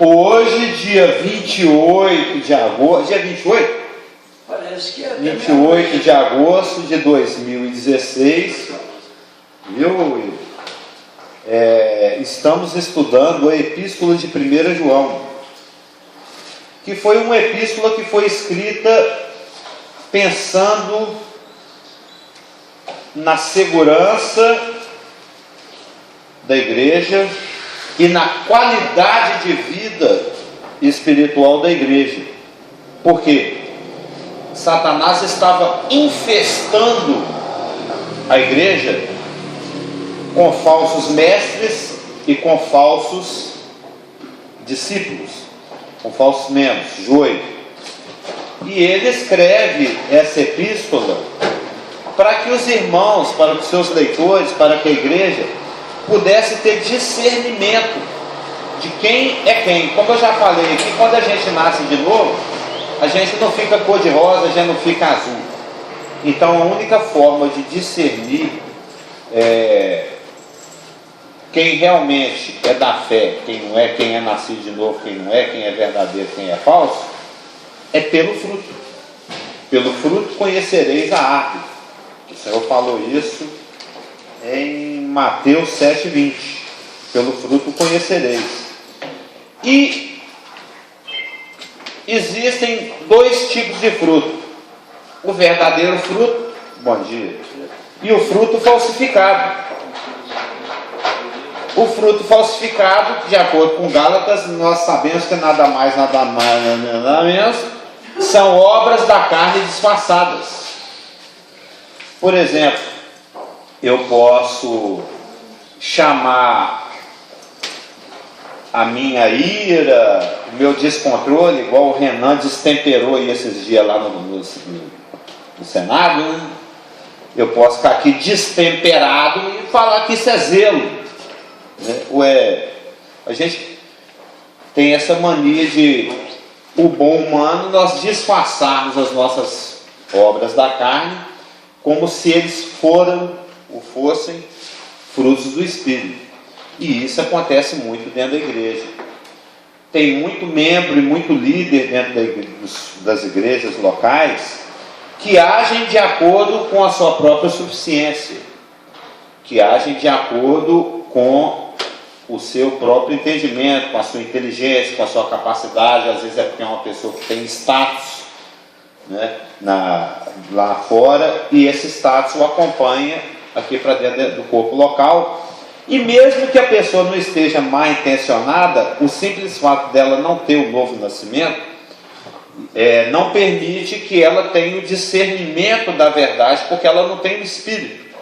Hoje, dia 28 de agosto, dia 28? Parece que é 28 de agosto de 2016, viu, Will? Estamos estudando a Epístola de 1 João, que foi uma epístola que foi escrita pensando na segurança da igreja e na qualidade de vida espiritual da igreja. Por quê? Satanás estava infestando a igreja com falsos mestres e com falsos discípulos, com falsos membros, joio. E ele escreve essa epístola para que os irmãos, para os seus leitores, para que a igreja pudesse ter discernimento de quem é quem. Como eu já falei aqui, quando a gente nasce de novo, a gente não fica cor-de-rosa, a gente não fica azul. Então a única forma de discernir quem realmente é da fé, quem não é, quem é nascido de novo, quem não é, quem é verdadeiro, quem é falso, é pelo fruto. Pelo fruto conhecereis a árvore. O Senhor falou isso em Mateus 7,20. Pelo fruto conhecereis. E existem dois tipos de fruto: o verdadeiro fruto, bom dia, e o fruto falsificado. O fruto falsificado, de acordo com Gálatas, nós sabemos que nada mais, nada menos, são obras da carne disfarçadas. Por exemplo, eu posso chamar a minha ira, o meu descontrole, igual o Renan destemperou aí esses dias lá no Senado, né? Eu posso ficar aqui destemperado e falar que isso é zelo. A gente tem essa mania de, o bom humano, nós disfarçarmos as nossas obras da carne como se eles fossem frutos do Espírito. E isso acontece muito dentro da igreja. Tem muito membro e muito líder dentro das igrejas locais que agem de acordo com a sua própria suficiência, que agem de acordo com o seu próprio entendimento, com a sua inteligência, com a sua capacidade. Às vezes é porque é uma pessoa que tem status, né, lá fora, e esse status o acompanha aqui para dentro do corpo local. E mesmo que a pessoa não esteja mal intencionada, o simples fato dela não ter o novo nascimento não permite que ela tenha o discernimento da verdade, porque ela não tem o Espírito.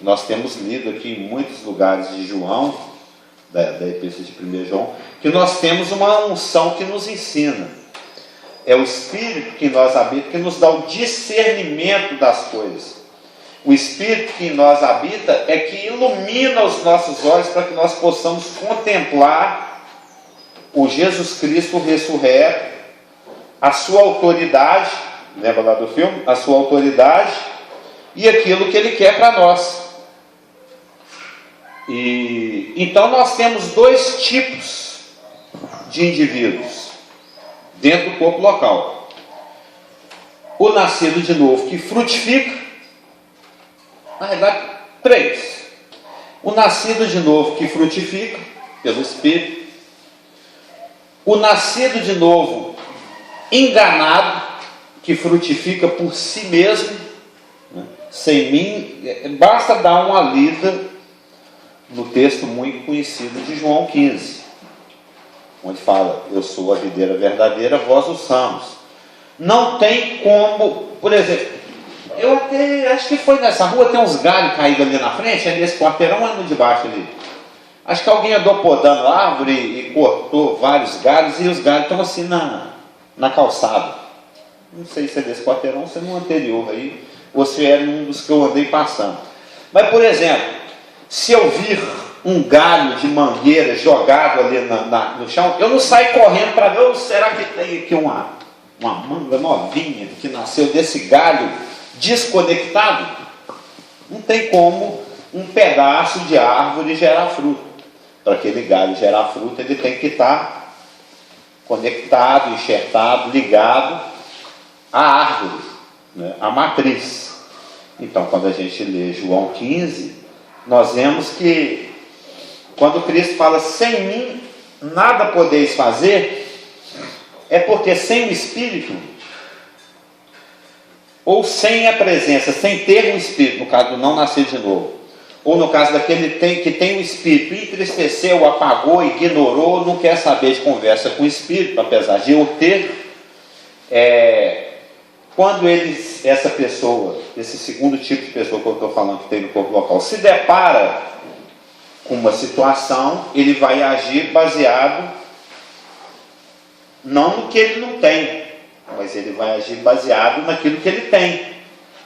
Nós temos lido aqui em muitos lugares de João, da Epístola de 1 João, que nós temos uma unção que nos ensina. É o Espírito que em nós habita, que nos dá o discernimento das coisas. O Espírito que em nós habita é que ilumina os nossos olhos para que nós possamos contemplar o Jesus Cristo ressurreto, a sua autoridade, lembra lá do filme? A sua autoridade e aquilo que Ele quer para nós. E então nós temos dois tipos de indivíduos dentro do corpo local: o nascido de novo, que frutifica. Na verdade, três: o nascido de novo, que frutifica pelo Espírito; o nascido de novo enganado, que frutifica por si mesmo, né? Sem mim. Basta dar uma lida no texto muito conhecido de João 15, onde fala: eu sou a videira verdadeira, vós os ramos. Não tem como, por exemplo, eu até acho que foi nessa rua, tem uns galhos caídos ali na frente, é nesse quarteirão ou é no de baixo ali? Acho que alguém andou podando a árvore e cortou vários galhos, e os galhos estão assim na calçada. Não sei se é desse quarteirão ou se é no anterior aí, ou se é um dos que eu andei passando. Mas, por exemplo, se eu vir um galho de mangueira jogado ali no chão, eu não saio correndo para ver, será que tem aqui uma manga novinha que nasceu desse galho desconectado? Não tem como um pedaço de árvore gerar fruto. Para aquele galho gerar fruto, ele tem que estar conectado, enxertado, ligado à árvore, né, à matriz. Então, quando a gente lê João 15, nós vemos que quando Cristo fala, sem mim nada podeis fazer, é porque sem o Espírito, ou sem a presença, sem ter o Espírito, no caso do não nascer de novo, ou no caso daquele que tem o Espírito, entristeceu, apagou, ignorou, não quer saber de conversa com o Espírito, apesar de eu ter, quando essa pessoa, esse segundo tipo de pessoa que eu estou falando que tem no corpo local, se depara com uma situação, ele vai agir baseado não no que ele não tem, mas ele vai agir baseado naquilo que ele tem,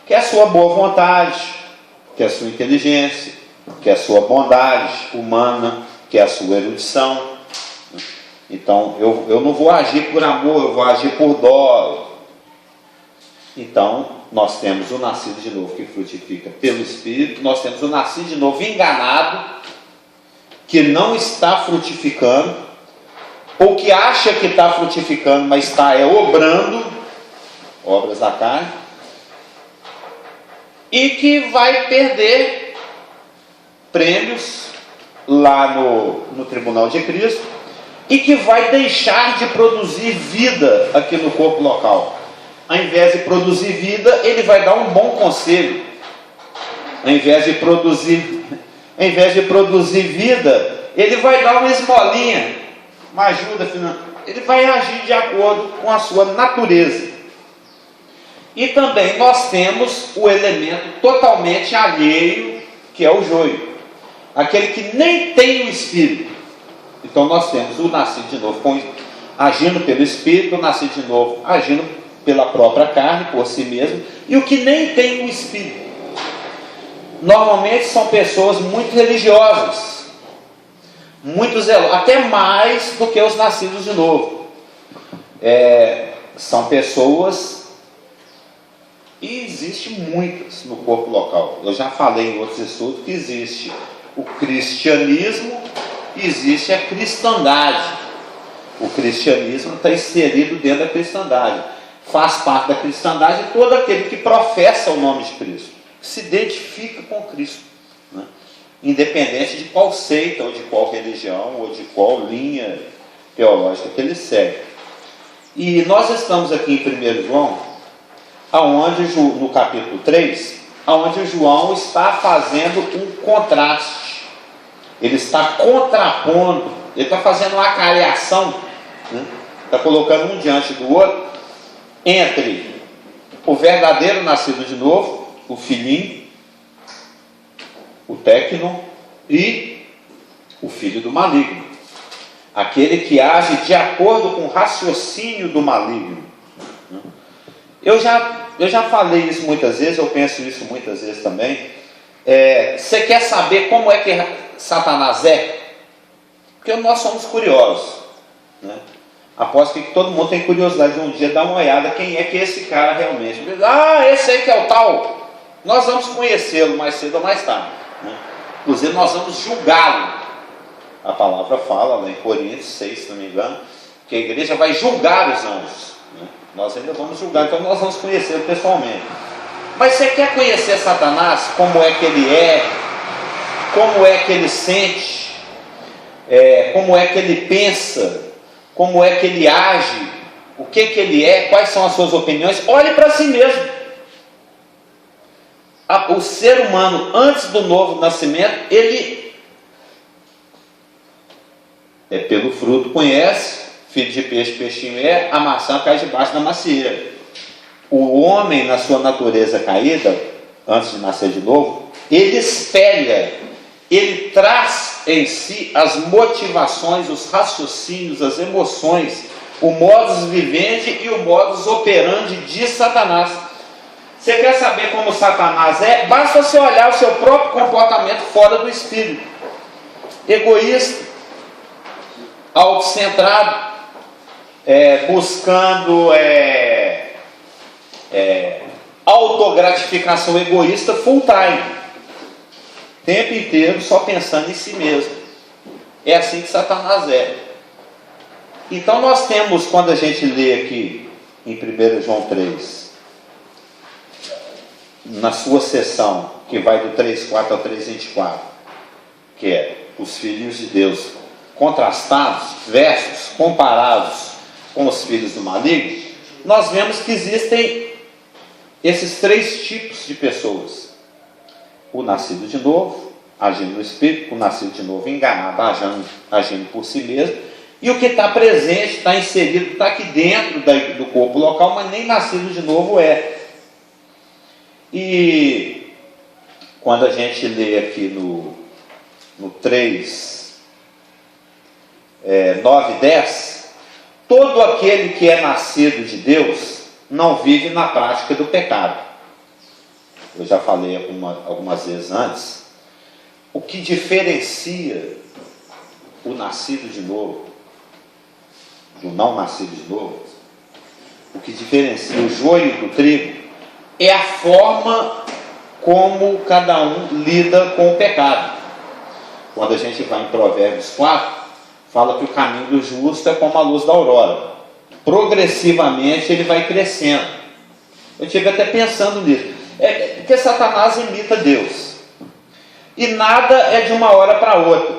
que é a sua boa vontade, que é a sua inteligência, que é a sua bondade humana, que é a sua erudição. Então, eu não vou agir por amor, eu vou agir por dó. Então, nós temos o nascido de novo que frutifica pelo Espírito, nós temos o nascido de novo enganado, que não está frutificando, ou que acha que está frutificando, mas está obrando, obras da carne, e que vai perder prêmios lá no tribunal de Cristo, e que vai deixar de produzir vida aqui no corpo local. Ao invés de produzir vida, ele vai dar um bom conselho. Ao invés de produzir vida, ele vai dar uma esmolinha, uma ajuda financeira. Ele vai agir de acordo com a sua natureza. E também nós temos o elemento totalmente alheio, que é o joio, aquele que nem tem o Espírito. Então nós temos o nascido de novo agindo pelo Espírito, o nascido de novo agindo pela própria carne, por si mesmo, e o que nem tem o Espírito. Normalmente são pessoas muito religiosas, muito zelosas, até mais do que os nascidos de novo. São pessoas, e existem muitas no corpo local. Eu já falei em outros estudos que existe o cristianismo e existe a cristandade. O cristianismo está inserido dentro da cristandade. Faz parte da cristandade todo aquele que professa o nome de Cristo, que se identifica com Cristo, né? Independente de qual seita, ou de qual religião, ou de qual linha teológica que ele segue. E nós estamos aqui em 1 João, no capítulo 3, onde João está fazendo um contraste. Ele está contrapondo, ele está fazendo uma acariação, né? Está colocando um diante do outro, entre o verdadeiro nascido de novo, o filhinho, o técno, e o filho do maligno, aquele que age de acordo com o raciocínio do maligno. Eu já falei isso muitas vezes, eu penso isso muitas vezes também. Você quer saber como é que Satanás é? Porque nós somos curiosos, né? Aposto que todo mundo tem curiosidade de um dia dar uma olhada quem é que é esse cara realmente. Esse aí que é o tal. Nós vamos conhecê-lo mais cedo ou mais tarde, né? Inclusive nós vamos julgá-lo. A palavra fala lá em Coríntios 6, se não me engano, que a igreja vai julgar os anjos, né? Nós ainda vamos julgar, então nós vamos conhecê-lo pessoalmente. Mas você quer conhecer Satanás, como é que ele é, como é que ele sente, como é que ele pensa, como é que ele age, o que ele é, quais são as suas opiniões? Olhe para si mesmo. O ser humano, antes do novo nascimento, ele pelo fruto conhece, filho de peixe, peixinho a maçã cai debaixo da macieira. O homem, na sua natureza caída, antes de nascer de novo, ele espelha, ele traz em si as motivações, os raciocínios, as emoções, o modus vivendi e o modus operandi de Satanás. Você quer saber como Satanás é? Basta você olhar o seu próprio comportamento fora do Espírito. Egoísta, autocentrado, buscando autogratificação egoísta full time. Tempo inteiro só pensando em si mesmo. É assim que Satanás é. Então nós temos, quando a gente lê aqui em 1 João 3, na sua seção, que vai do 3,4 ao 3,24, que é os filhos de Deus contrastados, versus, comparados com os filhos do maligno, nós vemos que existem esses três tipos de pessoas: o nascido de novo, agindo no espírito; o nascido de novo enganado, agindo por si mesmo; e o que está presente, está inserido, está aqui dentro do corpo local, mas nem nascido de novo é. E quando a gente lê aqui no 3, 9 e 10, todo aquele que é nascido de Deus não vive na prática do pecado. Eu já falei algumas vezes antes, o que diferencia o nascido de novo do não nascido de novo, o que diferencia o joio do trigo, é a forma como cada um lida com o pecado. Quando a gente vai em Provérbios 4, fala que o caminho do justo é como a luz da aurora. Progressivamente ele vai crescendo. Eu estive até pensando nisso. Porque Satanás imita Deus. E nada é de uma hora para outra.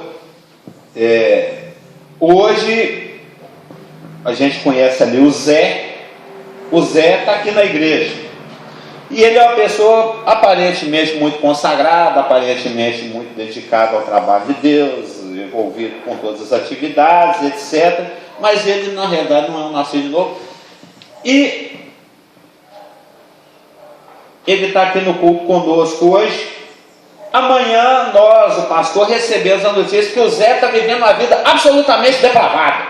Hoje a gente conhece ali o Zé. O Zé está aqui na igreja. E ele é uma pessoa aparentemente muito consagrada, aparentemente muito dedicada ao trabalho de Deus, envolvido com todas as atividades, etc. Mas ele, na realidade, não é um nascido de novo. E ele está aqui no culto conosco hoje. Amanhã nós, o pastor, recebemos a notícia que o Zé está vivendo uma vida absolutamente depravada.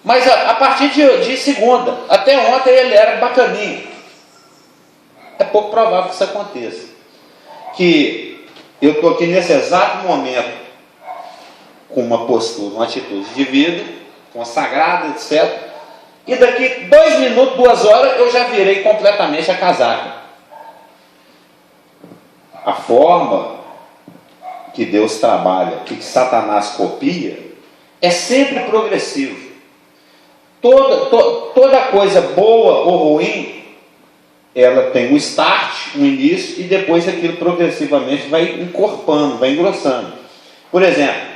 Mas a partir de segunda, até ontem ele era bacaninho. É pouco provável que isso aconteça. Que eu estou aqui nesse exato momento com uma postura, uma atitude de vida, consagrada, etc. E daqui 2 minutos, 2 horas, eu já virei completamente a casaca. A forma que Deus trabalha, que Satanás copia, é sempre progressivo. Toda coisa boa ou ruim, ela tem um start, um início, e depois aquilo progressivamente vai encorpando, vai engrossando. Por exemplo,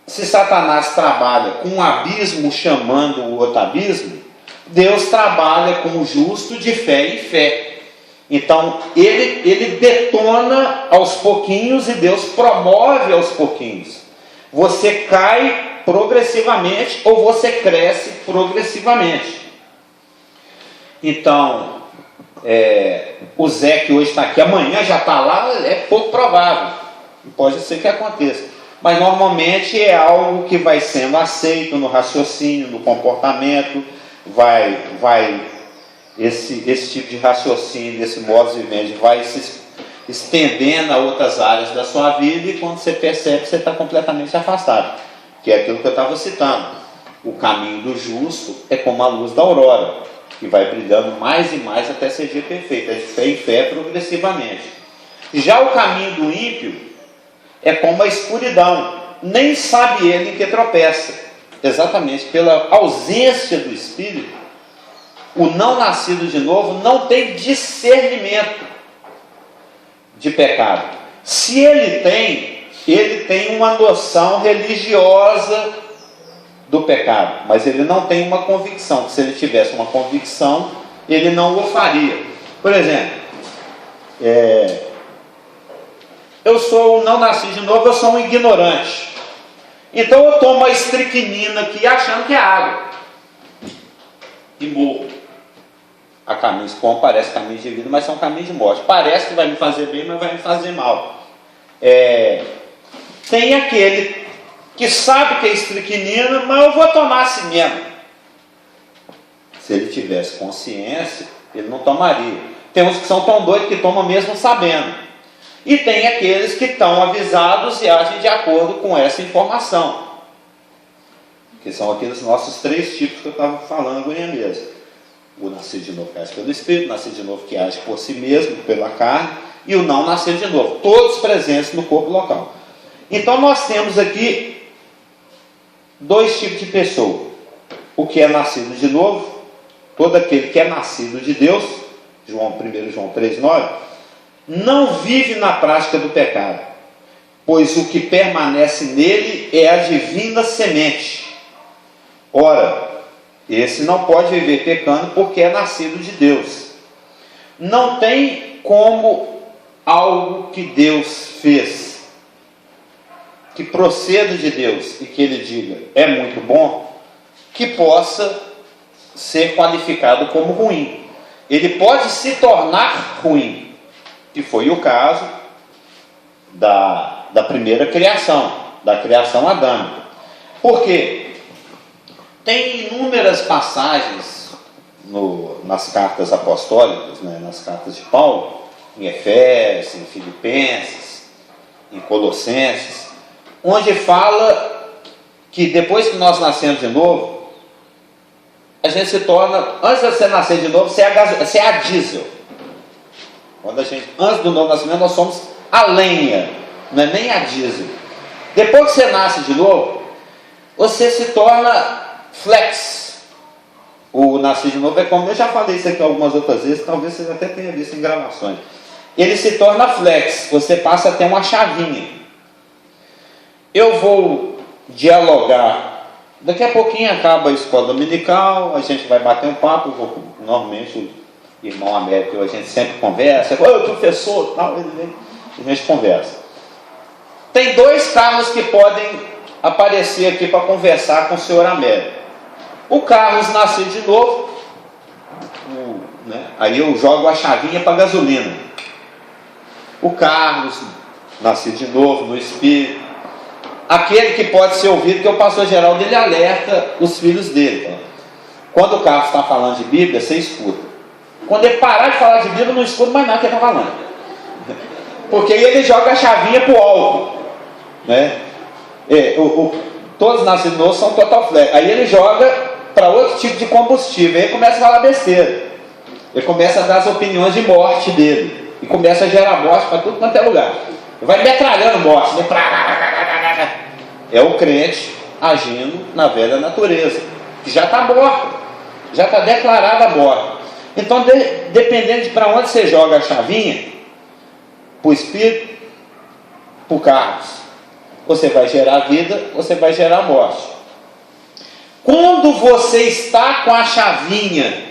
se Satanás trabalha com um abismo chamando o outro abismo, Deus trabalha com o justo de fé em fé. Então ele detona aos pouquinhos e Deus promove aos pouquinhos. Você cai progressivamente ou você cresce progressivamente. Então, o Zé que hoje está aqui, amanhã já está lá, é pouco provável. Pode ser que aconteça. Mas normalmente é algo que vai sendo aceito no raciocínio, no comportamento, esse tipo de raciocínio, esse modo de vivendi vai se estendendo a outras áreas da sua vida, e quando você percebe, você está completamente afastado. Que é aquilo que eu estava citando. O caminho do justo é como a luz da aurora, que vai brilhando mais e mais até ser dia perfeito, é de fé em fé progressivamente. Já o caminho do ímpio é como a escuridão, nem sabe ele em que tropeça. Exatamente pela ausência do Espírito, o não nascido de novo não tem discernimento de pecado. Se ele tem uma noção religiosa do pecado, mas ele não tem uma convicção. Se ele tivesse uma convicção, ele não o faria. Por exemplo, eu sou não nascido de novo, eu sou um ignorante. Então eu tomo a estricnina aqui achando que é água e morro. Há caminhos como parece caminhos de vida, mas são caminhos de morte. Parece que vai me fazer bem, mas vai me fazer mal. Tem aquele que sabe que é estricnina, mas eu vou tomar assim mesmo. Se ele tivesse consciência, ele não tomaria. Tem uns que são tão doidos que tomam mesmo sabendo. E tem aqueles que estão avisados e agem de acordo com essa informação. Que são aqueles nossos 3 tipos que eu estava falando agora mesmo. O nascido de novo que age pelo Espírito, o nascido de novo que age por si mesmo, pela carne, e o não nascido de novo. Todos presentes no corpo local. Então nós temos aqui dois tipos de pessoa: o que é nascido de novo, todo aquele que é nascido de Deus, 1 João 3,9, não vive na prática do pecado, pois o que permanece nele é a divina semente. Ora, esse não pode viver pecando porque é nascido de Deus. Não tem como algo que Deus fez, que proceda de Deus e que ele diga é muito bom, que possa ser qualificado como ruim. Ele pode se tornar ruim, que foi o caso da primeira criação, da criação adâmica. Por quê? Tem inúmeras passagens nas cartas apostólicas, né, nas cartas de Paulo, em Efésios, em Filipenses, em Colossenses, onde fala que depois que nós nascemos de novo, a gente se torna, antes de você nascer de novo, você é a diesel. Antes do novo nascimento, nós somos a lenha, não é nem a diesel. Depois que você nasce de novo, você se torna flex. O nascer de novo é como, eu já falei isso aqui algumas outras vezes, talvez você até tenha visto em gravações. Ele se torna flex, você passa a ter uma chavinha. Eu vou dialogar. Daqui a pouquinho acaba a escola dominical, a gente vai bater um papo. Normalmente o irmão Américo, a gente sempre conversa. Ô, professor, tal, a gente conversa. Tem dois carros que podem aparecer aqui para conversar com o senhor Américo. O Carlos nasceu de novo, né? Aí eu jogo a chavinha para gasolina. O Carlos nasceu de novo no Espírito. Aquele que pode ser ouvido, que o pastor Geraldo, ele alerta os filhos dele. Tá? Quando o Carlos está falando de Bíblia, você escuta. Quando ele parar de falar de Bíblia, não escuta mais nada que ele está falando. Porque aí ele joga a chavinha para o alto. Né? Todos nascidos novos são total flex. Aí ele joga para outro tipo de combustível. Aí ele começa a falar besteira. Ele começa a dar as opiniões de morte dele. E começa a gerar morte para tudo quanto é lugar. Vai metralhando morte. É o crente agindo na velha natureza, que já está morta, já está declarada morta. Então, dependendo de para onde você joga a chavinha, para o Espírito, para o Carlos, você vai gerar vida, você vai gerar morte. Quando você está com a chavinha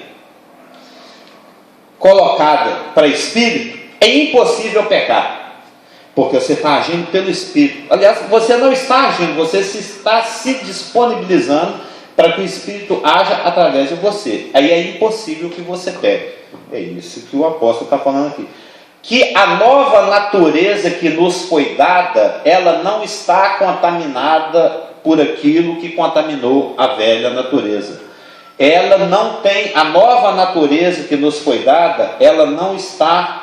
colocada para Espírito, é impossível pecar. Porque você está agindo pelo Espírito. Aliás, você não está agindo, você está se disponibilizando para que o Espírito haja através de você. Aí é impossível que você pegue. É isso que o apóstolo está falando aqui. Que a nova natureza que nos foi dada, ela não está contaminada por aquilo que contaminou a velha natureza. Ela não tem, a nova natureza que nos foi dada, ela não está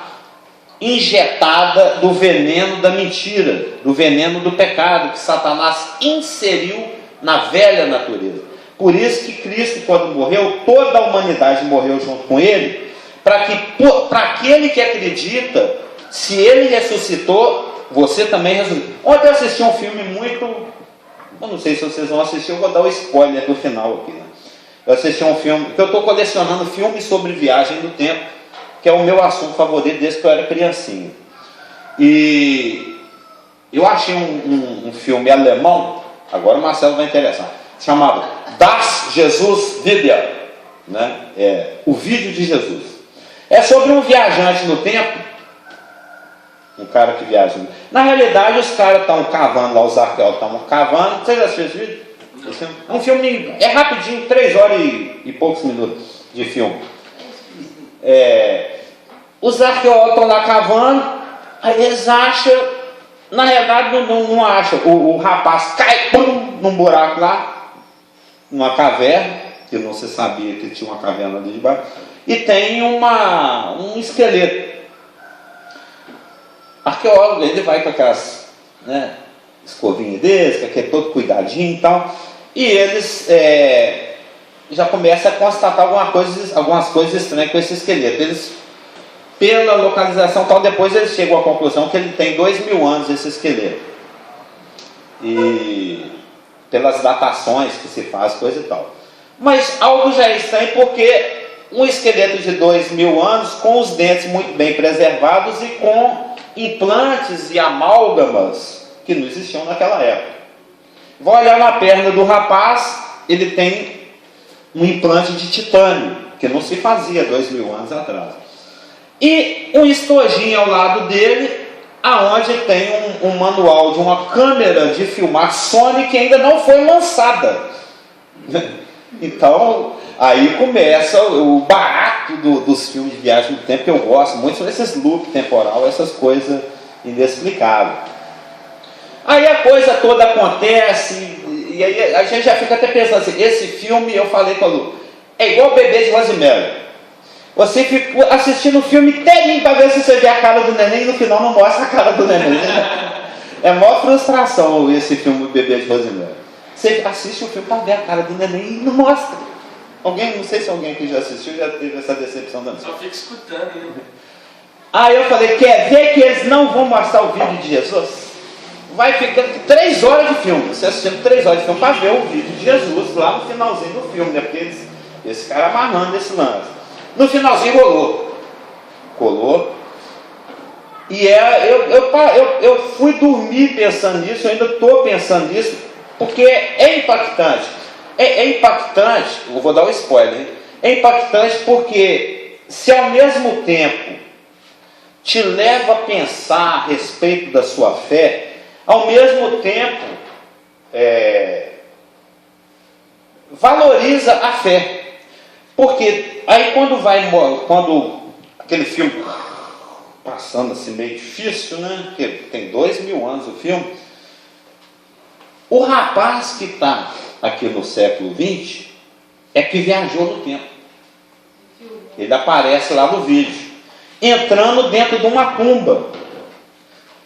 injetada do veneno da mentira, do veneno do pecado, que Satanás inseriu na velha natureza. Por isso que Cristo, quando morreu, toda a humanidade morreu junto com ele, para aquele que acredita, se ele ressuscitou, você também ressuscitou. Ontem eu assisti um filme muito, eu não sei se vocês vão assistir, eu vou dar o spoiler do final aqui, né? Eu assisti um filme, que eu estou colecionando filmes sobre viagem no tempo, que é o meu assunto favorito desde que eu era criancinha. E eu achei um filme alemão, agora o Marcelo vai interessar, chamado Das Jesus Video, né? O vídeo de Jesus. É sobre um viajante no tempo, um cara que viaja. Na realidade, os caras estão cavando lá, os arqueólogos estão cavando. Você já assistiu esse vídeo? É um filme, é rapidinho, 3 horas e poucos minutos de filme. Os arqueólogos estão lá cavando, aí eles acham, na realidade não acham, o rapaz cai num buraco lá, numa caverna, que não se sabia que tinha uma caverna ali debaixo, e tem um esqueleto. Arqueólogo, ele vai com aquelas, né, escovinhas deles, com aquele todo cuidadinho e tal, e eles já começam a constatar algumas coisas estranhas com esse esqueleto. Eles, pela localização tal, depois eles chegam à conclusão que ele tem 2000 anos, esse esqueleto. E pelas datações que se faz, coisa e tal. Mas algo já é estranho porque um esqueleto de 2000 anos, com os dentes muito bem preservados e com implantes e amálgamas que não existiam naquela época. Vou olhar na perna do rapaz, ele tem um implante de titânio, que não se fazia 2000 anos atrás. E um estojinho ao lado dele, aonde tem um manual de uma câmera de filmar Sony que ainda não foi lançada. Então, aí começa o barato dos filmes de viagem no tempo, que eu gosto muito, são esses loop temporal, essas coisas inexplicáveis. Aí a coisa toda acontece, e aí a gente já fica até pensando assim, esse filme, eu falei com a Lu, é igual o Bebê de Rosemary. Você fica assistindo o filme inteirinho para ver se você vê a cara do neném e no final não mostra a cara do neném. É a maior frustração esse filme Bebê de Rosemary. Você assiste o filme para ver a cara do neném e não mostra. Alguém, não sei se alguém que já assistiu já teve essa decepção também. Só fica escutando, né? Aí eu falei, quer ver que eles não vão mostrar o vídeo de Jesus? Vai ficando 3 horas de filme. Você assistindo 3 horas de filme para ver o vídeo de Jesus lá no finalzinho do filme, né? Porque esse cara amarrando esse lance. No finalzinho colou. E eu fui dormir pensando nisso, eu ainda estou pensando nisso, porque é impactante. É impactante, eu vou dar um spoiler, hein? É impactante porque se ao mesmo tempo te leva a pensar a respeito da sua fé, ao mesmo tempo valoriza a fé. Porque aí quando aquele filme passando assim meio difícil, né? Porque tem 2000 anos o filme, o rapaz que está aqui no século XX é que viajou no tempo. Ele aparece lá no vídeo, entrando dentro de uma tumba,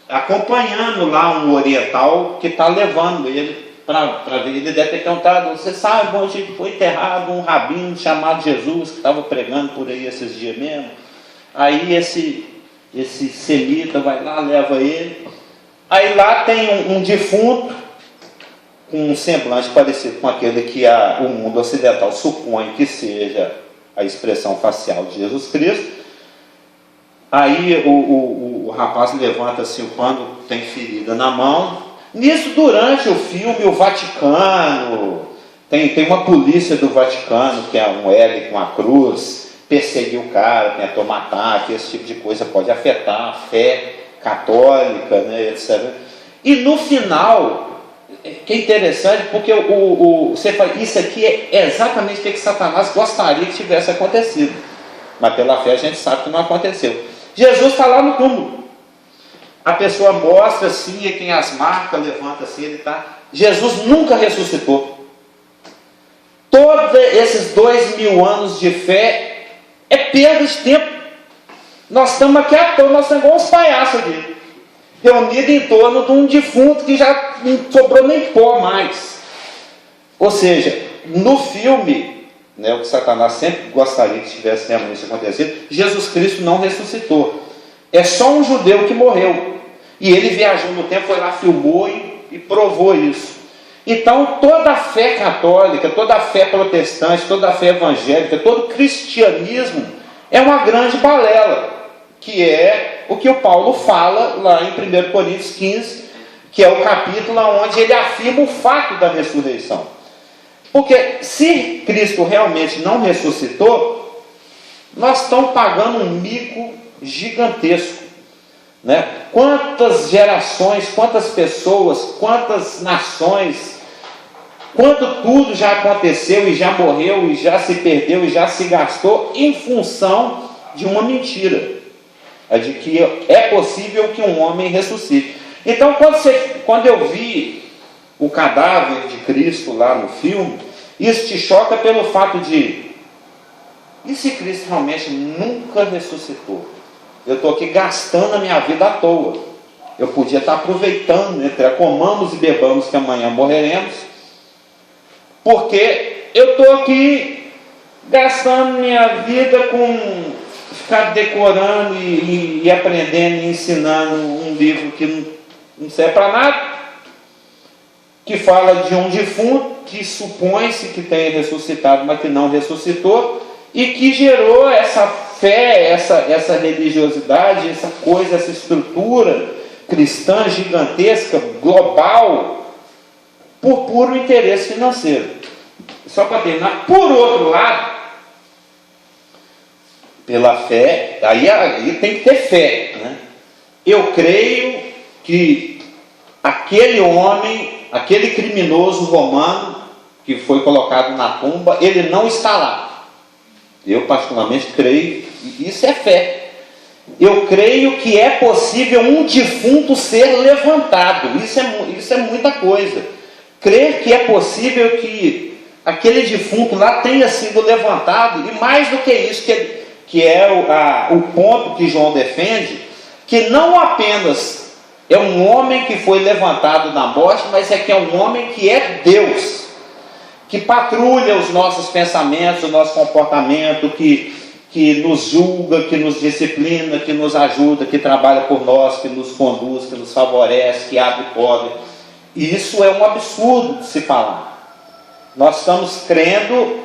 acompanhando lá um oriental que está levando ele para ver. Ele deve ter perguntado, você sabe onde foi enterrado um rabino chamado Jesus, que estava pregando por aí esses dias mesmo? Aí esse semita vai lá, leva ele. Aí lá tem um defunto, com um semblante parecido com aquele que o mundo ocidental supõe que seja a expressão facial de Jesus Cristo. Aí o rapaz levanta assim o pano, tem ferida na mão. Nisso, durante o filme, o Vaticano, tem uma polícia do Vaticano, que é um L com a cruz, perseguiu o cara, tentou matar, que esse tipo de coisa pode afetar a fé católica, né, etc. E no final, que é interessante, porque você fala, isso aqui é exatamente o que Satanás gostaria que tivesse acontecido. Mas pela fé a gente sabe que não aconteceu. Jesus está lá no túmulo. A pessoa mostra assim, e quem as marca, levanta assim, ele está. Jesus nunca ressuscitou. Todos esses 2000 anos de fé é perda de tempo. Nós estamos aqui à toa, nós estamos igual uns palhaços aqui, reunidos em torno de um defunto que já não sobrou nem pó mais. Ou seja, no filme, né, o que Satanás sempre gostaria que tivesse realmente acontecido, Jesus Cristo não ressuscitou. É só um judeu que morreu. E ele viajou no tempo, foi lá, filmou e provou isso. Então, toda a fé católica, toda a fé protestante, toda a fé evangélica, todo cristianismo é uma grande balela, que é o que o Paulo fala lá em 1 Coríntios 15, que é o capítulo onde ele afirma o fato da ressurreição. Porque se Cristo realmente não ressuscitou, nós estamos pagando um mico gigantesco. Né? Quantas gerações, quantas pessoas, quantas nações, quanto tudo já aconteceu e já morreu e já se perdeu e já se gastou em função de uma mentira, de que é possível que um homem ressuscite. Então quando eu vi o cadáver de Cristo lá no filme, isso te choca pelo fato de, e se Cristo realmente nunca ressuscitou? Eu estou aqui gastando a minha vida à toa. Eu podia estar aproveitando, né? Comamos e bebamos que amanhã morreremos, porque eu estou aqui gastando minha vida com ficar decorando e aprendendo e ensinando um livro que não serve para nada. que fala de um defunto que supõe-se que tenha ressuscitado, mas que não ressuscitou, e que gerou essa fé, essa religiosidade, essa coisa, essa estrutura cristã gigantesca, global, por puro interesse financeiro. Só para terminar, por outro lado, pela fé, aí tem que ter fé, né? Eu creio que aquele homem, aquele criminoso romano que foi colocado na tumba, ele não está lá. Eu particularmente creio, isso é fé. Eu creio que é possível um defunto ser levantado. Isso é muita coisa. Crer que é possível que aquele defunto lá tenha sido levantado, e mais do que isso, que é o ponto que João defende, que não apenas é um homem que foi levantado da morte, mas é que é um homem que é Deus, que patrulha os nossos pensamentos, o nosso comportamento, que nos julga, que nos disciplina, que nos ajuda, que trabalha por nós, que nos conduz, que nos favorece, que abre pobre. E isso é um absurdo de se falar. Nós estamos crendo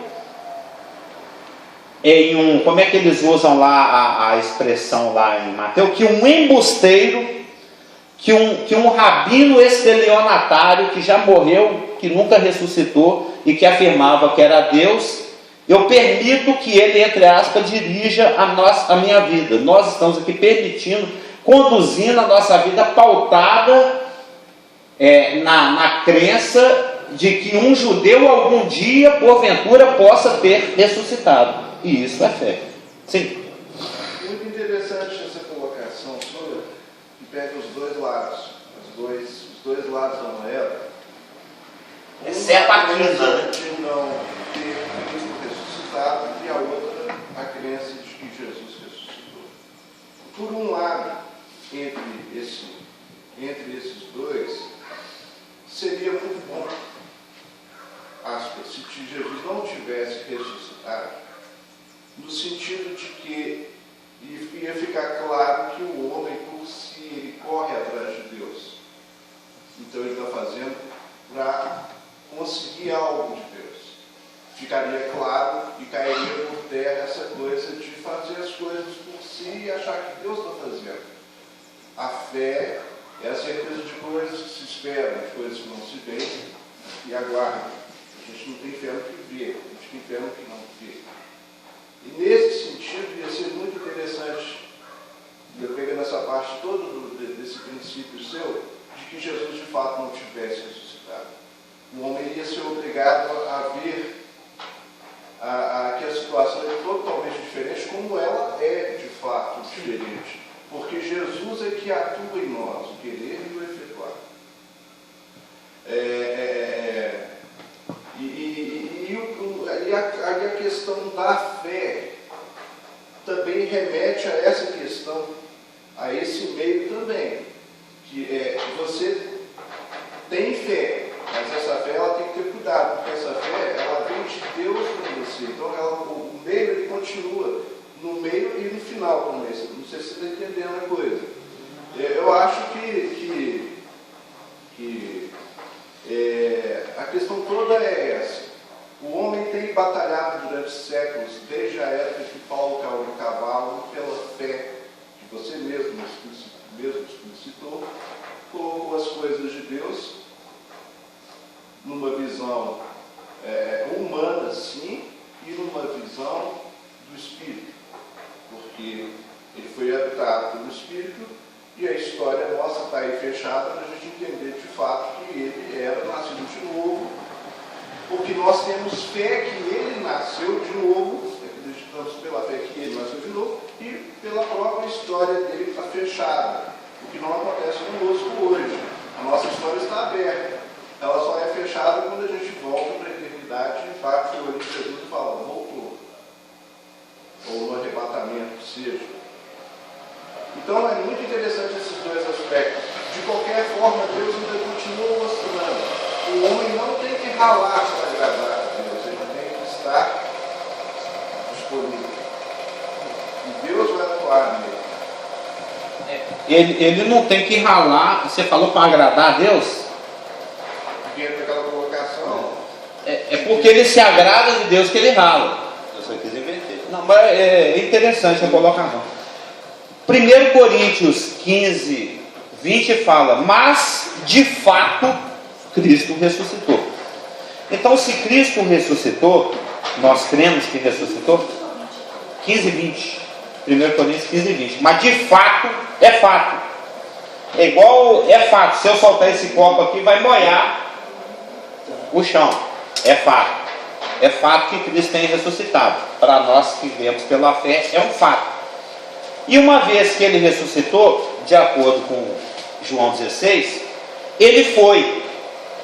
em um, como é que eles usam lá a expressão lá em Mateus, que um embusteiro, que um rabino estelionatário que já morreu, que nunca ressuscitou e que afirmava que era Deus, eu permito que ele, entre aspas, dirija a minha vida. Nós estamos aqui permitindo, conduzindo a nossa vida pautada na crença de que um judeu algum dia, porventura, possa ter ressuscitado. E isso é fé. Sim. Muito interessante essa colocação sua, que pega os dois lados, os dois lados da moeda. Exceto a quinta, né? De não ter Cristo ressuscitado, e a outra, a crença de que Jesus ressuscitou. Por um lado, entre esses dois, seria muito bom, se Jesus não tivesse ressuscitado, no sentido de que ia ficar claro que o homem, por si, ele corre atrás de Deus. Então ele está fazendo para conseguir algo de Deus. Ficaria claro e cairia por terra essa coisa de fazer as coisas por si e achar que Deus está fazendo. A fé é a certeza de coisas que se esperam, de coisas que não se veem e aguardam. A gente não tem fé no que vê, a gente tem fé no que não vê. E nesse sentido, ia ser muito interessante, eu pegando essa parte toda desse princípio seu, de que Jesus de fato não tivesse ressuscitado. O homem iria ser obrigado a ver que a situação é totalmente diferente, como ela é de fato diferente. Porque Jesus é que atua em nós, o querer e o efetuar. E a questão da fé também remete a essa questão, a esse meio também, que você tem fé, mas essa fé ela tem que ter cuidado, porque essa fé ela vem de Deus para você, então o meio ele continua no meio e no final com esse. Não sei se você está entendendo a coisa. Eu acho que a questão toda é essa. O homem tem batalhado durante séculos, desde a época que Paulo caiu no cavalo, pela fé que você mesmo explicitou, colocou as coisas de Deus numa visão humana, sim, e numa visão do Espírito. Porque ele foi habitado pelo Espírito e a história nossa está aí fechada para a gente entender de fato que ele era nascido de novo, porque nós temos fé que ele nasceu de novo, acreditamos pela fé que ele nasceu de novo e pela própria história dele está fechada, o que não acontece conosco hoje. A nossa história está aberta, ela só é fechada quando a gente volta para a eternidade e bate o olho de Jesus e fala, voltou. Ou no arrebatamento, seja. Então é muito interessante esses dois aspectos. De qualquer forma, Deus ainda continua mostrando. O homem não tem que ralar para agradar a Deus, ele tem que estar disponível. E Deus vai atuar nele. Ele não tem que ralar, você falou para agradar a Deus? Porque É porque ele se agrada de Deus que ele rala. Eu só quis inverter. Não, mas é interessante a colocação. 1 Coríntios 15, 20 fala: mas de fato Cristo ressuscitou. Então, se Cristo ressuscitou, nós cremos que ressuscitou. 15, 20. 1 Coríntios 15, 20. Mas de fato é fato. É igual, é fato. Se eu soltar esse copo aqui, vai molhar o chão. É fato. É fato que Cristo tem ressuscitado. Para nós que vemos pela fé, é um fato. E uma vez que ele ressuscitou, de acordo com João 16, ele foi.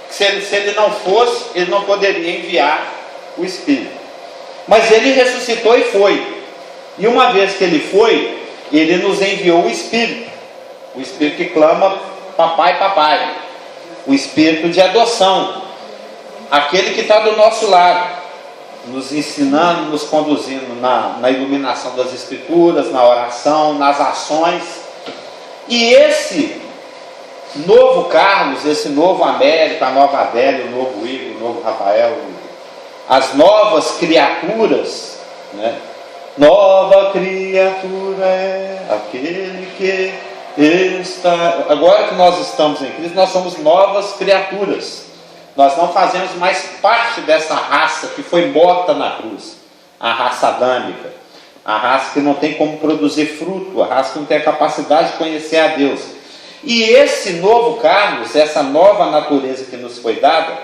Se ele não fosse, ele não poderia enviar o Espírito. Mas ele ressuscitou e foi. E uma vez que ele foi, ele nos enviou o Espírito. O Espírito que clama: papai, papai. O Espírito de adoção. Aquele que está do nosso lado, nos ensinando, nos conduzindo na iluminação das Escrituras, na oração, nas ações. E esse novo Carlos, esse novo Américo, a nova Adélia, o novo Igor, o novo Rafael, as novas criaturas, né? Nova criatura é aquele que está... Agora que nós estamos em Cristo, nós somos novas criaturas. Nós não fazemos mais parte dessa raça que foi morta na cruz. A raça adâmica. A raça que não tem como produzir fruto. A raça que não tem a capacidade de conhecer a Deus. E esse novo Carlos, essa nova natureza que nos foi dada,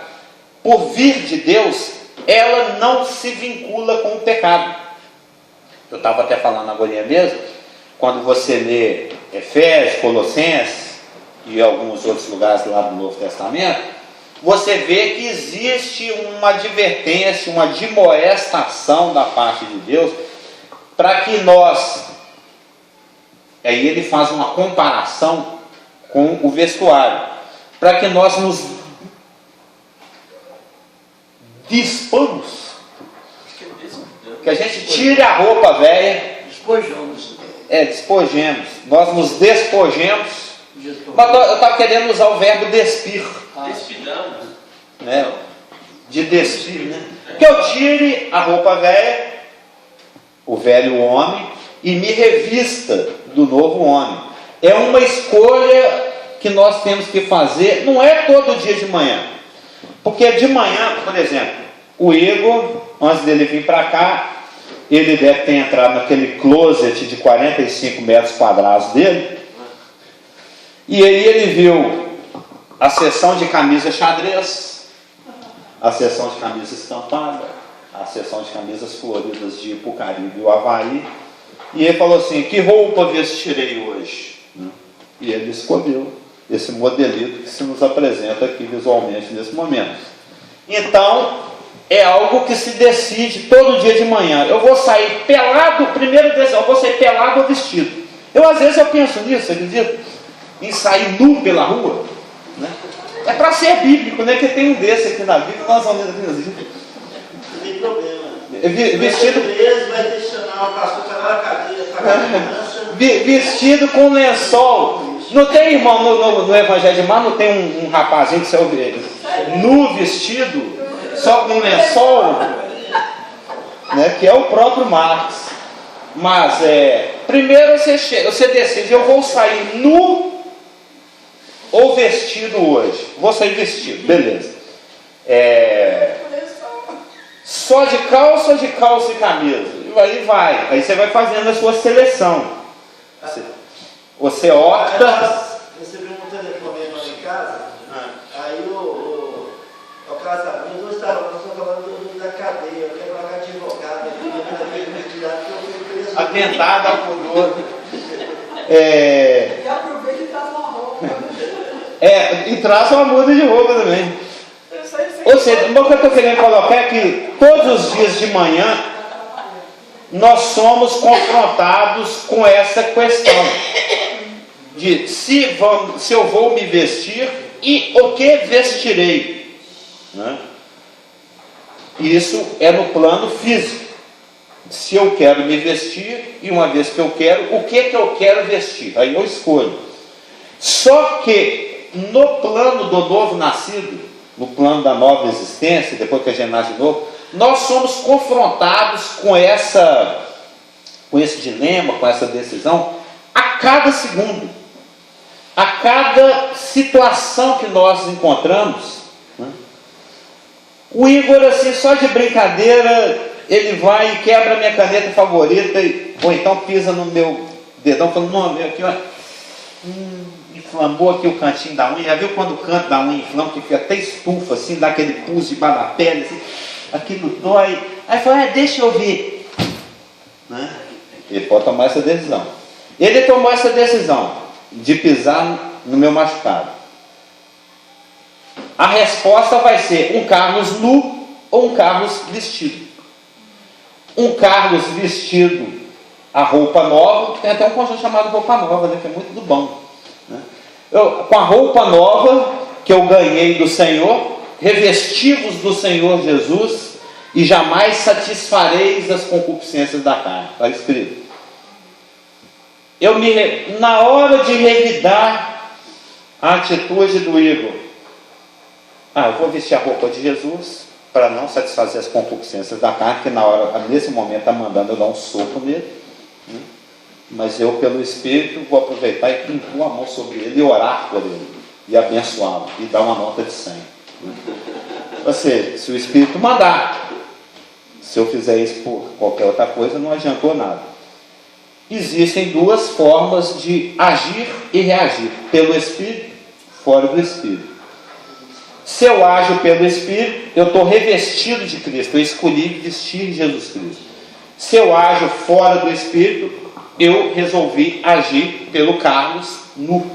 por vir de Deus, ela não se vincula com o pecado. Eu estava até falando agora mesmo, quando você lê Efésios, Colossenses e alguns outros lugares lá do Novo Testamento, você vê que existe uma advertência, uma admoestação da parte de Deus, para que nós... Aí ele faz uma comparação com o vestuário, para que nós nos dispamos, que a gente tire a roupa velha, despojamos. Despojemos, nós nos despojemos. Mas eu estava querendo usar o verbo despir. Despidamos. Né? De despir, né? Que eu tire a roupa velha, o velho homem, e me revista do novo homem. É uma escolha que nós temos que fazer, não é todo dia de manhã. Porque de manhã, por exemplo, o Igor, antes dele vir para cá, ele deve ter entrado naquele closet de 45 metros quadrados dele, e aí ele viu a seção de camisa xadrez, a seção de camisa estampada, a seção de camisas floridas de Ipucaribe e o Havaí, e ele falou assim: que roupa vestirei hoje? E ele escolheu esse modelito que se nos apresenta aqui visualmente nesse momento. Então, é algo que se decide todo dia de manhã. Eu vou sair pelado, primeiro decisão, eu vou sair pelado ou vestido. Às vezes eu penso nisso, acredito, em sair nu pela rua, né? É para ser bíblico, né? Que tem um desse aqui na Bíblia, nós vamos ler aqui nas Bíblias. Não tem problema. Vestido... vai deixar o pastor para lá na cadeia, vestido com lençol. Não tem, irmão, no Evangelho de Marcos, não tem um rapazinho que você ouve nu vestido, só com lençol, né? Que é o próprio Marcos. Mas primeiro você decide: eu vou sair nu ou vestido hoje? Vou sair vestido, beleza. Só de calça ou de calça e camisa? Aí vai. Aí você vai fazendo a sua seleção. Você opta. Recebi um telefonema lá em casa. Aí o casamento, nós estamos falando da cadeia. Eu quero colocar advogado aqui. Atentado ao pudor. E aproveita e traz uma roupa. E traz uma muda de roupa também. Ou seja, o que eu estou querendo colocar é que todos os dias de manhã nós somos confrontados com essa questão de se eu vou me vestir e o que vestirei, né? Isso é no plano físico. Se eu quero me vestir, e uma vez que eu quero, o que eu quero vestir? Aí eu escolho. Só que no plano do novo nascido, no plano da nova existência, depois que a gente nasce de novo, nós somos confrontados com esse dilema, com essa decisão, a cada segundo, a cada situação que nós encontramos. Né? O Igor, assim, só de brincadeira, ele vai e quebra a minha caneta favorita, ou então pisa no meu dedão, falando, não, meu, aqui, ó, inflamou aqui o cantinho da unha. Já viu quando o canto da unha inflama, que fica até estufa, assim, dá aquele pulso debaixo da pele, assim, aquilo dói. Aí fala, deixa eu ver. Né? Ele pode tomar essa decisão. Ele tomou essa decisão de pisar no meu machucado. A resposta vai ser um Carlos nu ou um Carlos vestido. Um Carlos vestido a roupa nova, tem até um conjunto chamado roupa nova, né, que é muito do bom. Né? Com a roupa nova que eu ganhei do Senhor, revestivos do Senhor Jesus, e jamais satisfareis as concupiscências da carne. Está escrito. Na hora de revidar a atitude do Igor, eu vou vestir a roupa de Jesus para não satisfazer as concupiscências da carne, que nesse momento está mandando eu dar um soco nele, né? Mas eu, pelo Espírito, vou aproveitar e impor a mão sobre ele e orar por ele, e abençoá-lo, e dar uma nota de 100. Né? Ou seja, se o Espírito mandar, se eu fizer isso por qualquer outra coisa, não adiantou nada. Existem duas formas de agir e reagir: pelo Espírito, fora do Espírito. Se eu ajo pelo Espírito, eu estou revestido de Cristo, eu escolhi vestir Jesus Cristo. Se eu ajo fora do Espírito, eu resolvi agir pelo Carlos nu,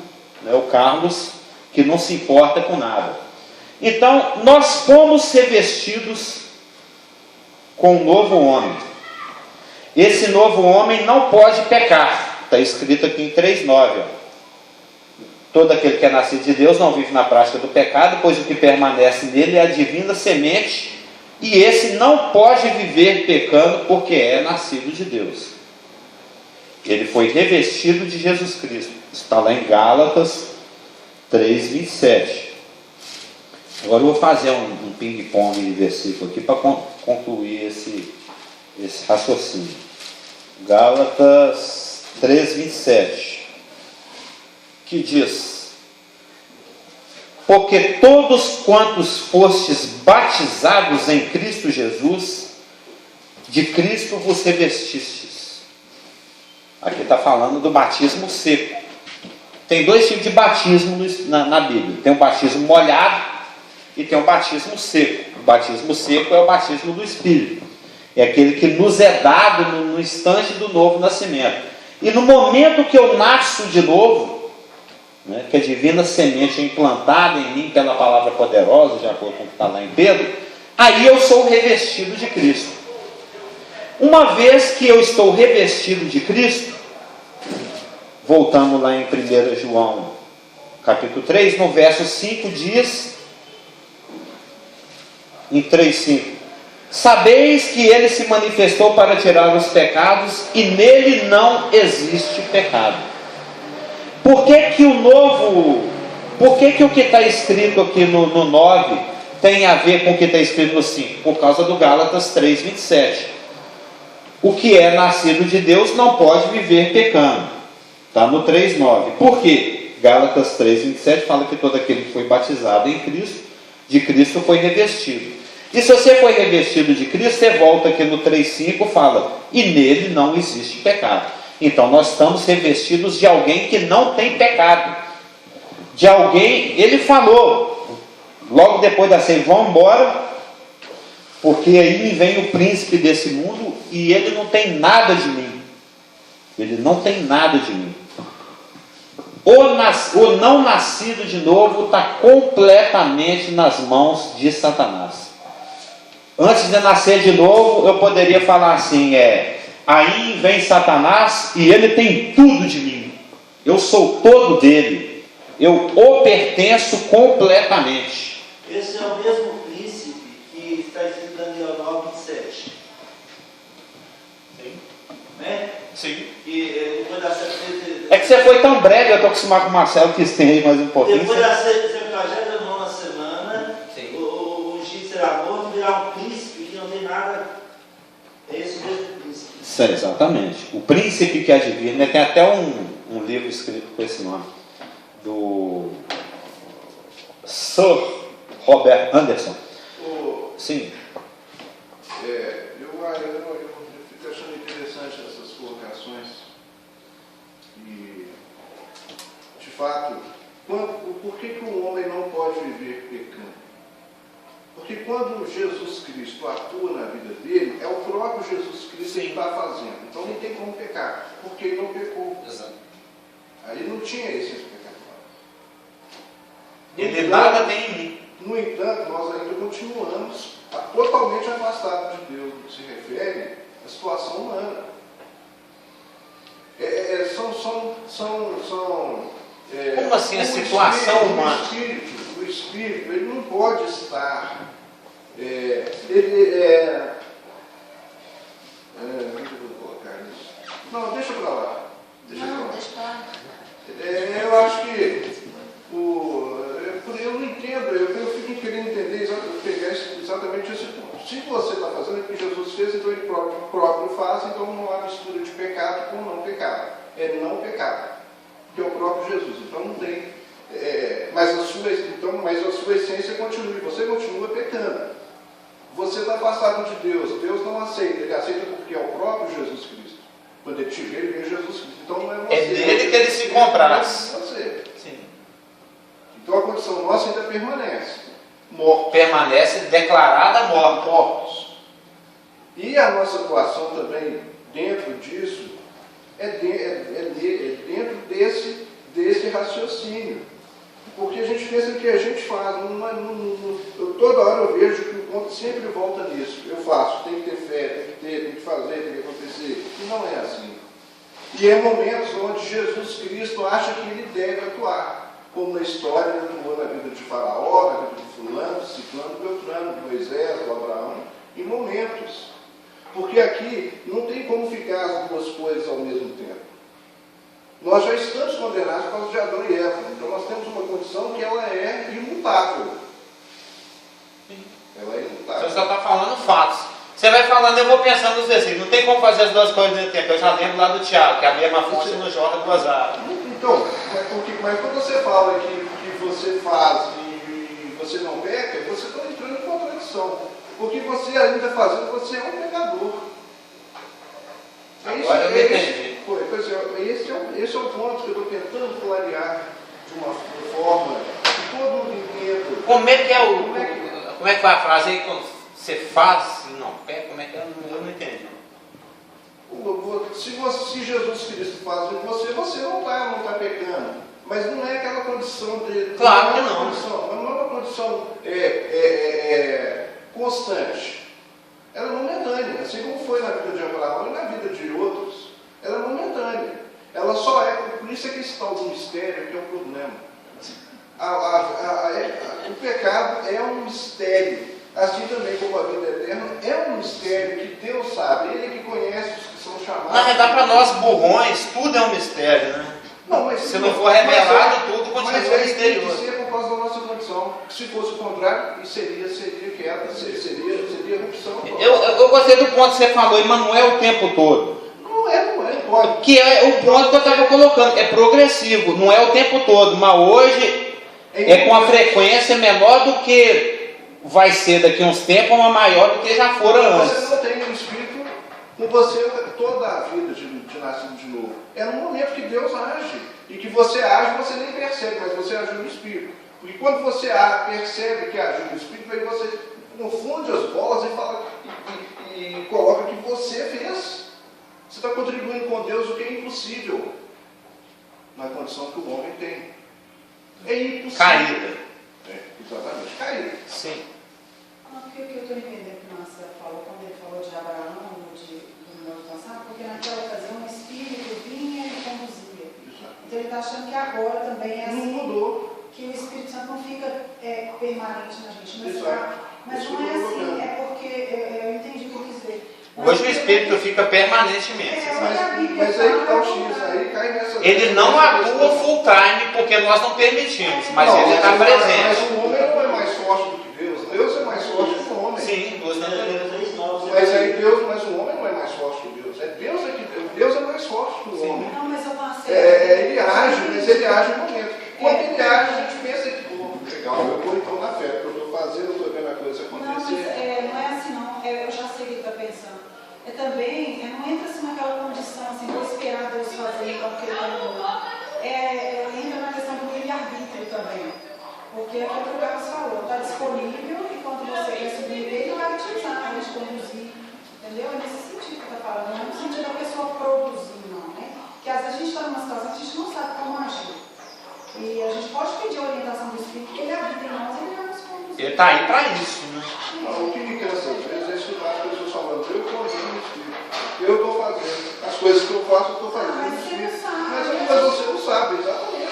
né? O Carlos que não se importa com nada. Então, nós fomos revestidos com um novo homem. Esse novo homem não pode pecar. Está escrito aqui em 3:9. Todo aquele que é nascido de Deus não vive na prática do pecado, pois o que permanece nele é a divina semente, e esse não pode viver pecando, porque é nascido de Deus. Ele foi revestido de Jesus Cristo. Está lá em Gálatas 3:27. Agora eu vou fazer um ping-pong de versículo aqui para concluir esse raciocínio. Gálatas 3:27, que diz: porque todos quantos fostes batizados em Cristo Jesus, de Cristo vos revestistes. Aqui está falando do batismo seco. Tem dois tipos de batismo na Bíblia. Tem o batismo molhado e tem o batismo seco. O batismo seco é o batismo do Espírito. É aquele que nos é dado no instante do novo nascimento. E no momento que eu nasço de novo, né, que a divina semente é implantada em mim pela palavra poderosa, de acordo com o que está lá em Pedro, aí eu sou revestido de Cristo. Uma vez que eu estou revestido de Cristo, voltamos lá em 1 João capítulo 3, no verso 5 diz, em 3:5, sabeis que ele se manifestou para tirar os pecados, e nele não existe pecado. Por que o que está escrito aqui no 9 tem a ver com o que está escrito no 5? Por causa do Gálatas 3:27. O que é nascido de Deus não pode viver pecando. Está no 3:9. Por quê? Gálatas 3:27 fala que todo aquele que foi batizado em Cristo, de Cristo foi revestido. E se você foi revestido de Cristo, você volta aqui no 3:5 fala, e nele não existe pecado. Então nós estamos revestidos de alguém que não tem pecado. De alguém, ele falou, logo depois da ceia, vão embora, porque aí vem o príncipe desse mundo e ele não tem nada de mim. Ele não tem nada de mim. O não nascido de novo está completamente nas mãos de Satanás. Antes de nascer de novo, eu poderia falar assim, aí vem Satanás e ele tem tudo de mim. Eu sou todo dele. Eu o pertenço completamente. Esse é o mesmo príncipe que está escrito em Daniel 9:7. Sim. Né? Sim. E depois da É que você foi tão breve, eu estou acostumado com o Marcelo que estende mais um pouquinho. Depois da 79ª semana, sim, não tem nada. É esse mesmo príncipe. Isso é, exatamente. O príncipe que há de vir, né? Tem até um livro escrito com esse nome, do Sir Robert Anderson. Sim. Eu fico achando interessante essas colocações. E, de fato, por que um homem não pode viver pecando? Porque quando Jesus Cristo atua na vida dele, é o próprio Jesus Cristo que está fazendo. Então não tem como pecar, porque ele não pecou. Exato. Aí não tinha esse pecado. Ele nada tem em mim. No entanto, nós ainda continuamos totalmente afastados de Deus, no que se refere à situação humana. Como assim a situação humana? O espírito, ele não pode estar. Onde eu vou colocar isso? Não, deixa pra lá. Deixa pra lá. Eu acho que eu não entendo, eu fico querendo entender, pegar exatamente esse ponto. Se você está fazendo o que Jesus fez, então ele próprio faz, então não há mistura de pecado com não pecado. É não pecado, que é o próprio Jesus. Então não tem. Mas a sua essência continua, você continua pecando. Você está afastado de Deus, Deus não aceita, ele aceita porque é o próprio Jesus Cristo. Quando ele te vê, ele vê Jesus Cristo. Então não é você. É dele que ele se compraz. É você. Sim. Então a condição nossa ainda permanece. Mortos. Permanece declarada morta. Mortos. E a nossa atuação também dentro disso é dentro desse raciocínio. Porque a gente pensa que a gente faz. Toda hora eu vejo que o ponto sempre volta nisso. Eu faço, tem que ter fé, tem que fazer, tem que acontecer. E não é assim. E é momentos onde Jesus Cristo acha que ele deve atuar. Como na história, ele atuou na vida de Faraó, na vida de fulano, ciclano, beltrano, de Moisés, de Abraão, em momentos. Porque aqui não tem como ficar as duas coisas ao mesmo tempo. Nós já estamos condenados por causa de Adão e Eva. Então nós temos uma condição que ela é imutável. Ela é imutável. Você só está falando fatos. Você vai falando, eu vou pensando nos versículos. Não tem como fazer as duas coisas ao mesmo tempo. Eu já lembro lá do Tiago, que a mesma fonte não joga duas águas. Então, mas quando você fala que você faz e você não peca, você está entrando em contradição. Porque você ainda fazendo, você é um pecador. Agora eu me entendi. Esse é o ponto que eu estou tentando clarear de uma forma que todo mundo entenda. Como é que foi a frase aí quando você faz e não peca? Como é que é? Eu não entendi. Se Jesus Cristo faz em você, você não está pecando. Mas não é aquela condição de. Claro que não. Não é uma condição constante. Ela é momentânea, assim como foi na vida de Abraão e na vida de outros. Ela é momentânea. Ela só é, por isso é que esse tal do mistério que é o problema. O pecado é um mistério. Assim também como a vida eterna é um mistério que Deus sabe. Ele que conhece os que são chamados. Na verdade, para nós burrões, tudo é um mistério, né? Não, mas, se não for revelado, tudo continua misterioso. Mas tem que ser por causa da nossa condição. Se fosse o contrário, seria queda, seria erupção. Eu gostei do ponto que você falou, mas não é o tempo todo. Não é, pode. Que é o ponto que eu estava colocando, é progressivo, não é o tempo todo, mas hoje é com a frequência menor do que vai ser daqui a uns tempos, mas maior do que já fora antes. Você não tem um espírito com você toda a vida de nascido de novo. É no momento que Deus age. E que você age, você nem percebe, mas você agiu no espírito. Porque quando você percebe que agiu no espírito, aí você confunde as bolas e fala e coloca que você fez. Você está contribuindo com Deus o que é impossível na condição que o homem tem. É impossível. Caída. Exatamente, caída. Sim. O que eu estou entendendo que o Marcelo falou, quando ele falou de Abraão, do meu passado, porque naquela ocasião o Espírito vinha e conduzia. Então ele está achando que agora também é assim. Não mudou. Que o Espírito Santo não fica permanente na gente. Mas Isso não é assim, mudou. é porque eu entendi o que eu quis dizer. Hoje o Espírito fica permanentemente. Mas aí está o X, aí cai nessa. Ele não atua full time porque nós não permitimos, mas ele está presente. Mas o homem não é mais forte do que Deus. Deus é mais forte do que o homem. Sim, duas naturezas. age no momento. Quando ele age, a gente pensa que, pô, legal, eu vou então na fé, porque eu estou fazendo, eu estou vendo a coisa Não, mas acontecer. não é assim não. Eu já sei o que ele está pensando. Também, não entra assim naquela condição, assim, vou esperar Deus fazer então porque ele está me entra na questão do livre-arbítrio também. Porque é o que o Carlos falou, está disponível e quando você quer submeter, ele vai te usar, vai te conduzir. Entendeu? É nesse sentido que está falando, não é no sentido da pessoa produzir, não, né? Porque às vezes a gente está numa situação que a gente não sabe como agir. E a gente pode pedir a orientação do Espírito, porque ele habita em nós e ele vai nos conduzir. Ele está aí para isso, né? O que me cansa às vezes é escutar as pessoas falando, eu confio no Espírito, eu estou fazendo, as coisas que eu faço, eu estou fazendo Mas no você não Espírito. sabe. Mas você não sabe, exatamente.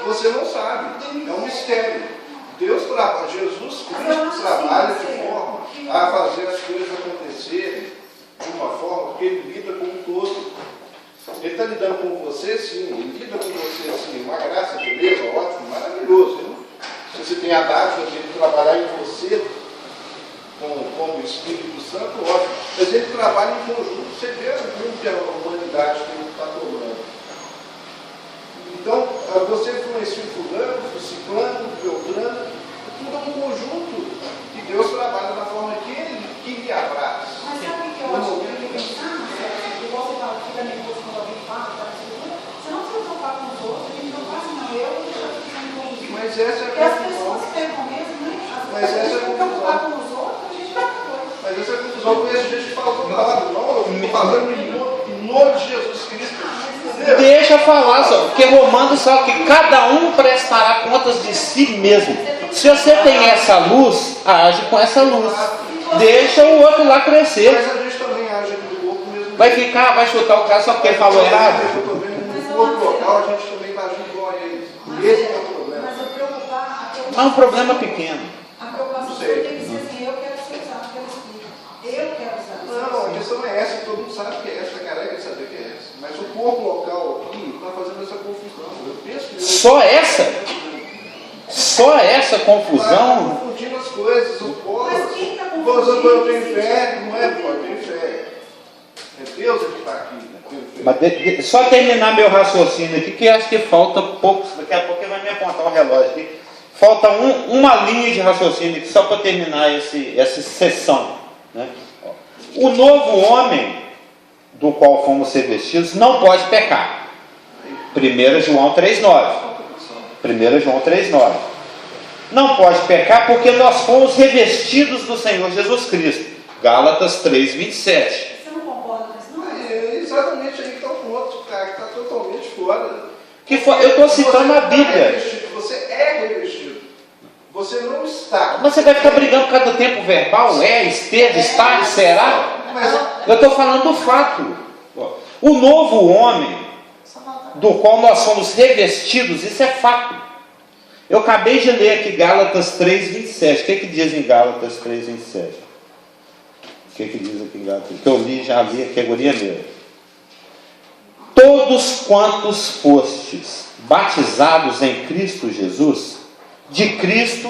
Você não sabe, é um mistério. Deus trabalha, Jesus Cristo trabalha de forma a fazer as coisas acontecerem de uma forma que ele lida com o todo. Ele está lidando com você, sim, ele lida com você, sim, uma graça, beleza, ótimo, maravilhoso. Hein? Se você tem a dádiva de ele trabalhar em você com o Espírito Santo, ótimo. Mas ele trabalha em conjunto, você vê o mundo que a humanidade que ele está tomando. Então, você influencia o fulano, o ciclano, o beltrano, tudo é um conjunto que Deus trabalha da forma que ele lhe abraça. Mas sabe o que eu acho que tem que pensar, Marcelo? Igual você fala, fica nervoso quando alguém fala, tá? Você não precisa preocupar com os outros, a gente não faz não, eu que já estou precisando conduzir. Mas essa é a Porque as conclusão. pessoas pegam mesmo, né? Mas Às vezes a essa é gente a não preocupar conclusão. com os outros, a gente vai ficar doido. Mas essa é a conclusão que a gente fala toda hora. Não, eu estou falando em nome de Jesus Cristo. Deixa eu falar só, porque Romanos fala que cada um prestará contas de si mesmo. Se você tem essa luz, age com essa luz. Deixa o outro lá crescer. Mas a gente também age aqui do corpo mesmo. Vai chutar o cara só porque falou errado. Eu estou vendo no corpo local, a gente também está agindo igual a eles. Esse é o problema. Mas eu preocupar... É um problema pequeno. A preocupação Não sei. tem que ser assim, eu quero ser usado pelo Espírito. Eu quero usar. Não, a questão é essa, todo mundo sabe que é essa, careca de saber que é essa. Mas o corpo local aqui está fazendo essa confusão. Eu penso que Só essa? Só essa Está confusão? confundindo as coisas, o corpo. Mas quem está Você confundindo? eu tenho fé, não é, pô, eu tenho fé. É Deus que está aqui, né? Tenho fé. Mas só terminar meu raciocínio aqui, que acho que falta poucos. Daqui a pouco ele vai me apontar o relógio aqui. Falta uma linha de raciocínio aqui, só para terminar essa sessão. Né? O novo homem, do qual fomos revestidos, não pode pecar. 1 João 3,9. 1 João 3,9. Não pode pecar porque nós fomos revestidos do Senhor Jesus Cristo. Gálatas 3,27. Você não concorda com isso, não? É exatamente aí que está o ponto, cara, que está totalmente fora. Eu estou citando a Bíblia. Você é revestido. Você não está. Você vai ficar brigando por causa do tempo verbal? Esteve, está, será? Mas Eu estou falando do fato. O novo homem, do qual nós fomos revestidos, isso é fato. Eu acabei de ler aqui Gálatas 3,27. O que diz em Gálatas 3,27? O que diz aqui em Gálatas? Que eu já li aqui, a guria mesmo. Todos quantos fostes batizados em Cristo Jesus, de Cristo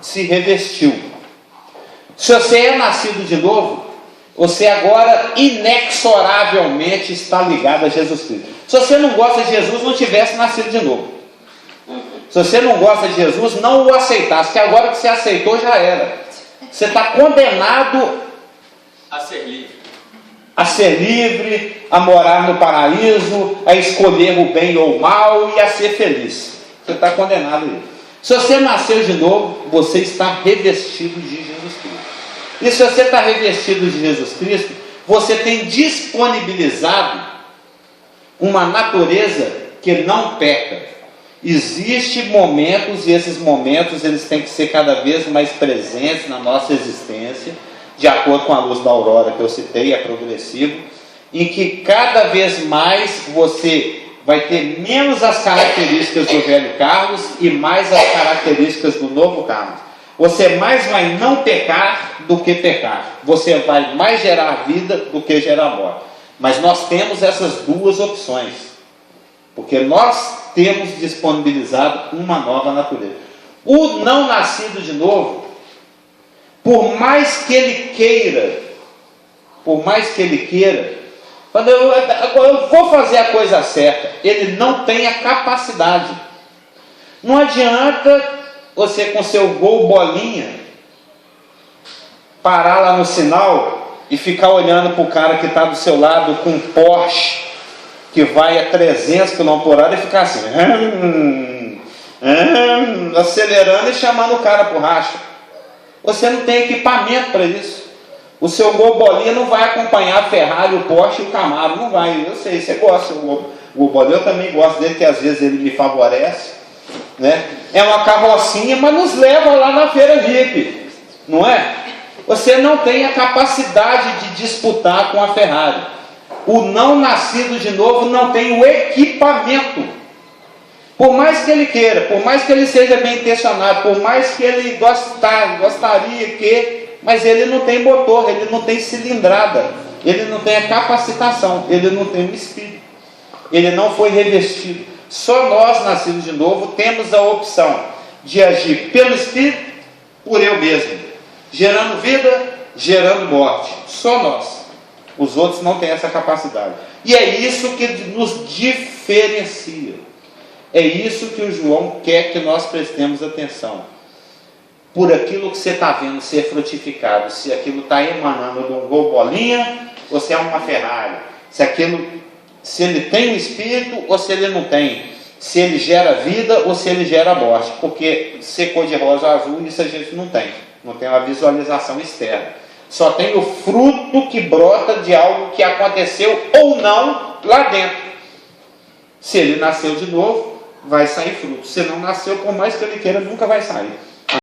se revestiu. Se você é nascido de novo, você agora inexoravelmente está ligado a Jesus Cristo. Se você não gosta de Jesus, não tivesse nascido de novo. Se você não gosta de Jesus, não o aceitasse, que agora que você aceitou já era. Você está condenado A ser livre. a ser livre, a morar no paraíso, a escolher o bem ou o mal e a ser feliz. Você está condenado a isso. Se você nasceu de novo, você está revestido de Jesus Cristo. E se você está revestido de Jesus Cristo, você tem disponibilizado uma natureza que não peca. Existem momentos, e esses momentos eles têm que ser cada vez mais presentes na nossa existência, de acordo com a luz da aurora que eu citei, é progressivo, em que cada vez mais você vai ter menos as características do velho Carlos e mais as características do novo Carlos. Você mais vai não pecar do que pecar. Você vai mais gerar vida do que gerar morte. Mas nós temos essas duas opções. Porque nós temos disponibilizado uma nova natureza. O não nascido de novo, por mais que ele queira, Quando eu vou fazer a coisa certa, ele não tem a capacidade. Não adianta você com seu gol bolinha parar lá no sinal e ficar olhando para o cara que está do seu lado com um Porsche que vai a 300 km/h e ficar assim, acelerando e chamando o cara para o racha. Você não tem equipamento para isso. O seu gol bolinha não vai acompanhar a Ferrari, o Porsche e o Camaro. Não vai. Eu sei, você gosta do gol bolinha. Eu também gosto dele, que às vezes ele me favorece, né? É uma carrocinha, mas nos leva lá na feira VIP, não é? Você não tem a capacidade de disputar com a Ferrari. O não nascido de novo não tem o equipamento. Por mais que ele queira, por mais que ele seja bem intencionado, por mais que ele gostaria que... Mas ele não tem motor, ele não tem cilindrada, ele não tem a capacitação, ele não tem o espírito, ele não foi revestido. Só nós, nascidos de novo, temos a opção de agir pelo espírito, por eu mesmo, gerando vida, gerando morte. Só nós. Os outros não têm essa capacidade. E é isso que nos diferencia. É isso que o João quer que nós prestemos atenção. Por aquilo que você está vendo ser frutificado, se aquilo está emanando de um gol bolinha, ou se é uma Ferrari, se ele tem o espírito ou se ele não tem, se ele gera vida ou se ele gera morte, porque ser cor-de-rosa ou azul, isso a gente não tem uma visualização externa, só tem o fruto que brota de algo que aconteceu ou não lá dentro. Se ele nasceu de novo, vai sair fruto. Se não nasceu, por mais que ele queira, nunca vai sair.